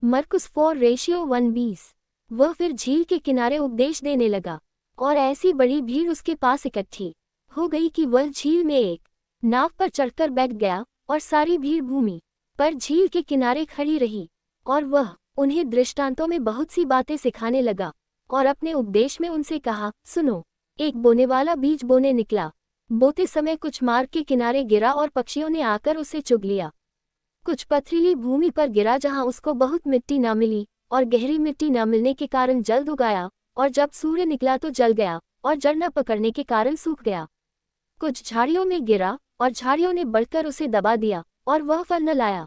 मरकुस 4:1 वह फिर झील के किनारे उपदेश देने लगा, और ऐसी बड़ी भीड़ उसके पास इकट्ठी हो गई कि वह झील में एक नाव पर चढ़कर बैठ गया, और सारी भीड़ भूमि पर झील के किनारे खड़ी रही। और वह उन्हें दृष्टांतों में बहुत सी बातें सिखाने लगा, और अपने उपदेश में उनसे कहा, सुनो, एक बोने वाला बीज बोने निकला। बोते समय कुछ मार्ग के किनारे गिरा और पक्षियों ने आकर उसे चुग लिया। कुछ पथरीली भूमि पर गिरा जहां उसको बहुत मिट्टी न मिली, और गहरी मिट्टी न मिलने के कारण जल्द उगाया, और जब सूर्य निकला तो जल गया, और जड़ न पकड़ने के कारण सूख गया। कुछ झाड़ियों में गिरा, और झाड़ियों ने बढ़कर उसे दबा दिया, और वह फल न लाया।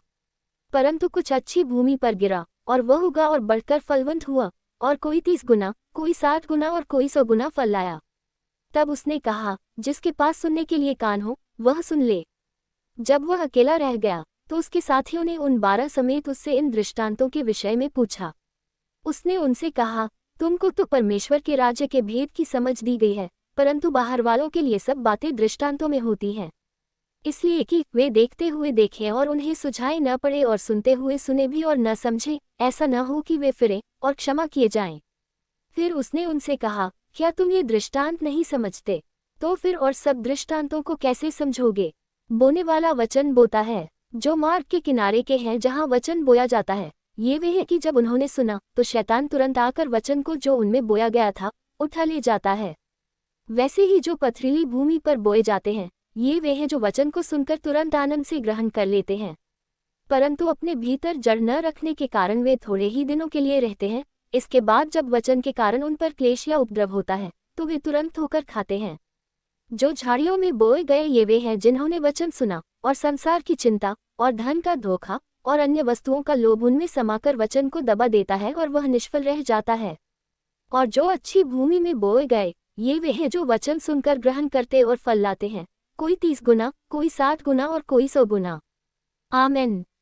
परंतु कुछ अच्छी भूमि पर गिरा, और वह उगा और बढ़कर फलवंत हुआ, और कोई 30 गुना, कोई 60 गुना और कोई 100 गुना फल लाया। तब उसने कहा, जिसके पास सुनने के लिए कान हो वह सुन ले। जब वह अकेला रह गया तो उसके साथियों ने उन 12 समेत उससे इन दृष्टांतों के विषय में पूछा। उसने उनसे कहा, तुमको तो परमेश्वर के राज्य के भेद की समझ दी गई है, परंतु बाहर वालों के लिए सब बातें दृष्टांतों में होती हैं, इसलिए कि वे देखते हुए देखें और उन्हें सुझाई न पड़े, और सुनते हुए सुने भी और न समझें, ऐसा न हो कि वे फिरें और क्षमा किए जाएं। फिर उसने उनसे कहा, क्या तुम ये दृष्टांत नहीं समझते? तो फिर और सब दृष्टांतों को कैसे समझोगे? बोने वाला वचन बोता है, जो मार्ग के किनारे के हैं जहाँ वचन बोया जाता है, ये वे है कि जब उन्होंने सुना तो शैतान तुरंत आकर वचन को जो उनमें बोया गया था उठा ले जाता है। वैसे ही जो पथरीली भूमि पर बोए जाते हैं, ये वे हैं जो वचन को सुनकर तुरंत आनंद से ग्रहण कर लेते हैं, परंतु अपने भीतर जड़ न रखने के कारण वे थोड़े ही दिनों के लिए रहते हैं। इसके बाद जब वचन के कारण उन पर क्लेश या उपद्रव होता है तो वे तुरंत होकर खाते हैं। जो झाड़ियों में बोए गए ये वे हैं जिन्होंने वचन सुना, और संसार की चिंता और धन का धोखा और अन्य वस्तुओं का लोभ उनमें समाकर वचन को दबा देता है, और वह निष्फल रह जाता है। और जो अच्छी भूमि में बोए गए ये वे हैं जो वचन सुनकर ग्रहण करते और फल लाते हैं, कोई 30 गुना, कोई 60 गुना और कोई 100 गुना। आमीन।